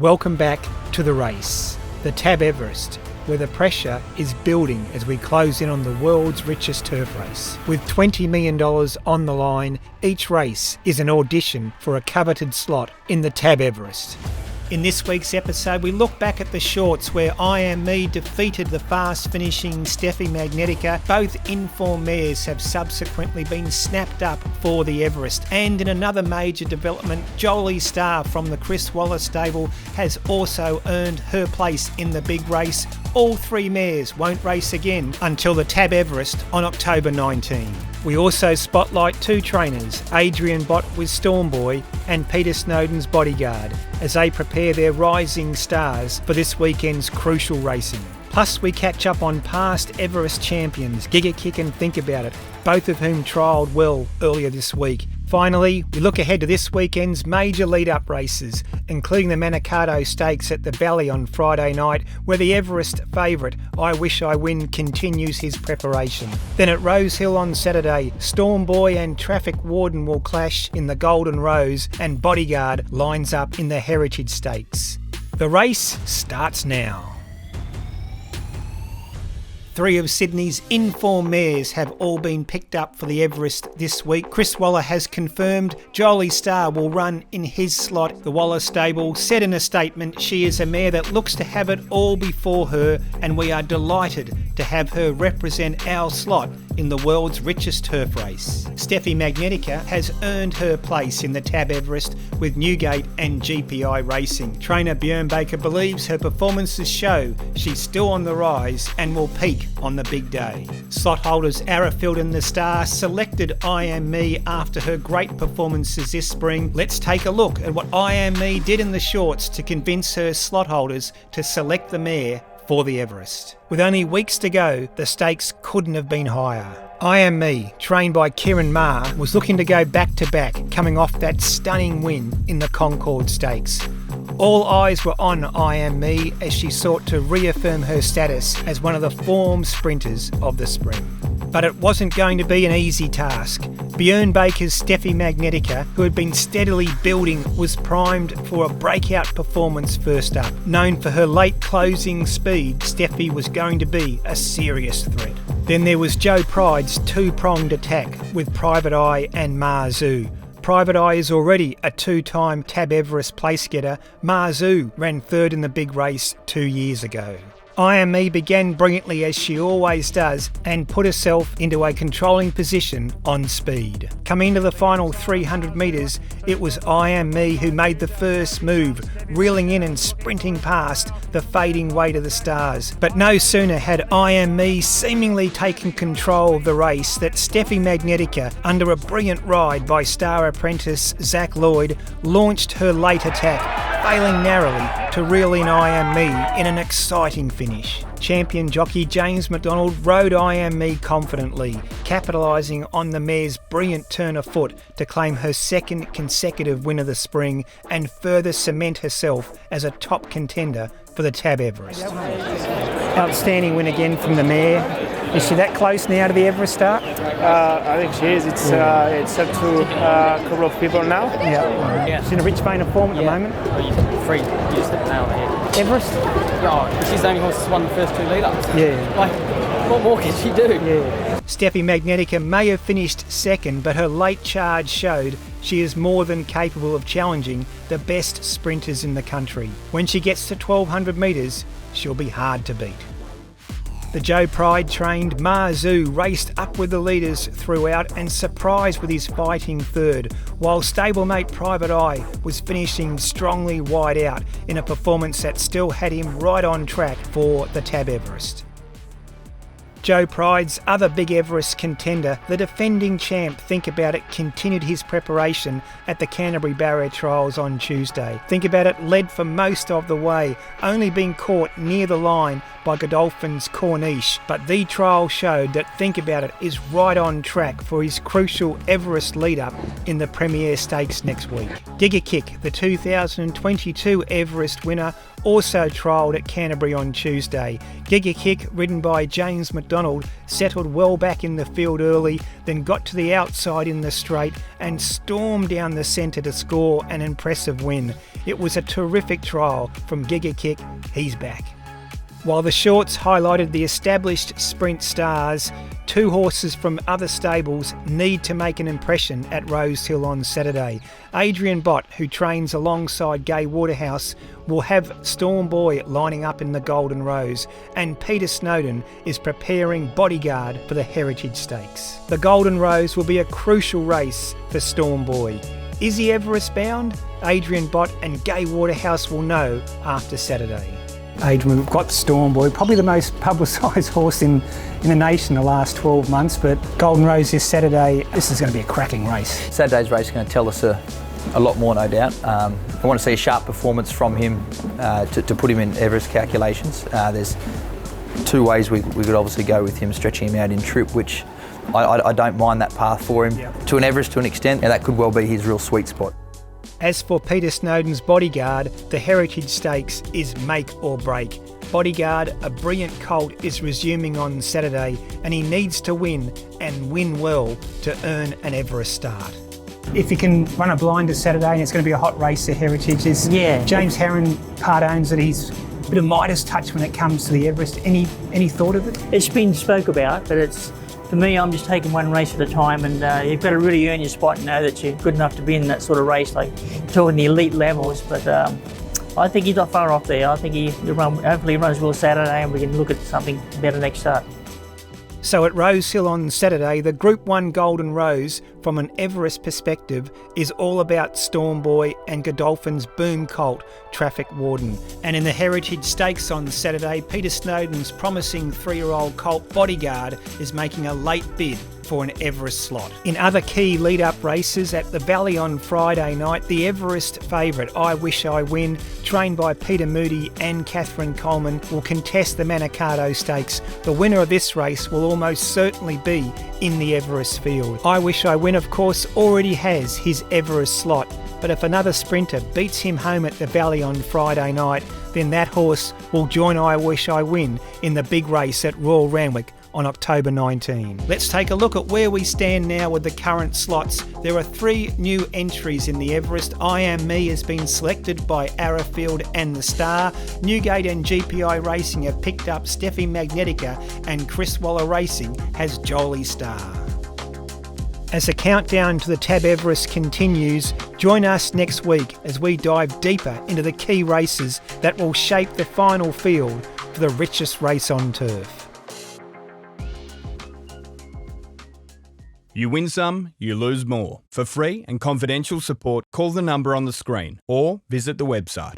Welcome back to the race, the TAB Everest, where the pressure is building as we close in on the world's richest turf race. With $20 million on the line, each race is an audition for a coveted slot in the TAB Everest. In this week's episode, we look back at the shorts where I Am Me defeated the fast-finishing Steffi Magnetica. Both informed mares have subsequently been snapped up for the Everest. And in another major development, Jolie Star from the Chris Waller stable has also earned her place in the big race. All three mares won't race again until the TAB Everest on October 19. We also spotlight two trainers, Adrian Bott with Stormboy and Peter Snowden's Bodyguard, as they prepare their rising stars for this weekend's crucial racing. Plus we catch up on past Everest champions, Giga Kick and Think About It, both of whom trialled well earlier this week. Finally, we look ahead to this weekend's major lead-up races, including the Manikato Stakes at the Valley on Friday night, where the Everest favourite, I Wish I Win, continues his preparation. Then at Rose Hill on Saturday, Stormboy and Traffic Warden will clash in the Golden Rose, and Bodyguard lines up in the Heritage Stakes. The race starts now. Three of Sydney's informed mares have all been picked up for the Everest this week. Chris Waller has confirmed Jolie Star will run in his slot. The Waller stable said in a statement she is a mare that looks to have it all before her, and we are delighted to have her represent our slot in the world's richest turf race. Steffi Magnetica has earned her place in the TAB Everest with Newgate and GPI Racing. Trainer Björn Baker believes her performances show she's still on the rise and will peak on the big day. Slot holders Arrowfield and the Star selected I Am Me after her great performances this spring. Let's take a look at what I Am Me did in the shorts to convince her slot holders to select the mare for the Everest. With only weeks to go, the stakes couldn't have been higher. I Am Me, trained by Kieran Maher, was looking to go back-to-back, coming off that stunning win in the Concord Stakes. All eyes were on I Am Me as she sought to reaffirm her status as one of the form sprinters of the spring. But it wasn't going to be an easy task. Björn Baker's Steffi Magnetica, who had been steadily building, was primed for a breakout performance first up. Known for her late closing speed, Steffi was going to be a serious threat. Then there was Joe Pride's two-pronged attack with Private Eye and Marzu. Private Eye is already a two-time TAB Everest place-getter. Marzu ran third in the big race 2 years ago. I Am Me began brilliantly as she always does and put herself into a controlling position on speed. Coming into the final 300 metres, it was I Am Me who made the first move, reeling in and sprinting past the fading weight of the stars. But no sooner had I Am Me seemingly taken control of the race that Steffi Magnetica, under a brilliant ride by star apprentice Zach Lloyd, launched her late attack, failing narrowly to reel in I Am Me in an exciting finish. Champion jockey James McDonald rode I Am Me confidently, capitalising on the mare's brilliant turn of foot to claim her second consecutive win of the spring and further cement herself as a top contender for the TAB Everest. Outstanding win again from the mare. Is she that close now to the Everest start? I think she is. It's up to a couple of people now. Yeah. She's in a rich vein of form at the moment. You just hit the nail on the head. Everest? Yeah, she's the only horse that's won the first two lead-ups. Yeah. Like, what more can she do? Yeah. Steffi Magnetica may have finished second, but her late charge showed she is more than capable of challenging the best sprinters in the country. When she gets to 1200 metres, she'll be hard to beat. The Joe Pride trained Marzu raced up with the leaders throughout and surprised with his fighting third, while stablemate Private Eye was finishing strongly wide out in a performance that still had him right on track for the TAB Everest. Joe Pride's other big Everest contender, the defending champ Think About It, continued his preparation at the Canterbury Barrier Trials on Tuesday. Think About It led for most of the way, only being caught near the line by Godolphin's Corniche, but the trial showed that Think About It is right on track for his crucial Everest lead-up in the Premier Stakes next week. Giga Kick, the 2022 Everest winner, also trialled at Canterbury on Tuesday. Giga Kick, ridden by James McDonald, McDonald settled well back in the field early, then got to the outside in the straight and stormed down the centre to score an impressive win. It was a terrific trial from Giga Kick. He's back. While the shorts highlighted the established sprint stars, 2 horses from other stables need to make an impression at Rosehill on Saturday. Adrian Bott, who trains alongside Gai Waterhouse, will have Storm Boy lining up in the Golden Rose, and Peter Snowden is preparing Bodyguard for the Heritage Stakes. The Golden Rose will be a crucial race for Storm Boy. Is he Everest bound? Adrian Bott and Gai Waterhouse will know after Saturday. Adrian, we've got Storm Boy, probably the most publicised horse in the nation the last 12 months, but Golden Rose this Saturday, this is going to be a cracking race. Saturday's race is going to tell us a lot more, no doubt. I want to see a sharp performance from him to put him in Everest calculations. There's 2 ways we could obviously go with him, stretching him out in trip, which I don't mind that path for him. Yep. To an Everest to an extent, that could well be his real sweet spot. As for Peter Snowden's Bodyguard, the Heritage Stakes is make or break. Bodyguard, a brilliant colt, is resuming on Saturday and he needs to win and win well to earn an Everest start. If he can run a blinder Saturday and it's going to be a hot race, the Heritage is. Yeah. James Harron part owns that he's a bit of Midas touch when it comes to the Everest. Any thought of it? It's been spoke about, but for me, I'm just taking one race at a time, and you've got to really earn your spot and know that you're good enough to be in that sort of race, like talking the elite levels. But I think he's not far off there. I think hopefully he runs well Saturday and we can look at something better next start. So at Rosehill on Saturday, the Group 1 Golden Rose, from an Everest perspective, is all about Storm Boy and Godolphin's boom colt, Traffic Warden. And in the Heritage Stakes on Saturday, Peter Snowden's promising 3-year-old colt Bodyguard is making a late bid for an Everest slot. In other key lead-up races at the Valley on Friday night, the Everest favourite, I Wish I Win, trained by Peter Moody and Catherine Coleman, will contest the Manikato Stakes. The winner of this race will almost certainly be in the Everest field. I Wish I Win, of course, already has his Everest slot, but if another sprinter beats him home at the Valley on Friday night, then that horse will join I Wish I Win in the big race at Royal Randwick on October 19. Let's take a look at where we stand now with the current slots. There are 3 new entries in the Everest. I Am Me has been selected by Arrowfield and the Star. Newgate and GPI Racing have picked up Steffi Magnetica, and Chris Waller Racing has Jolie Star. As the countdown to the TAB Everest continues, join us next week as we dive deeper into the key races that will shape the final field for the richest race on turf. You win some, you lose more. For free and confidential support, call the number on the screen or visit the website.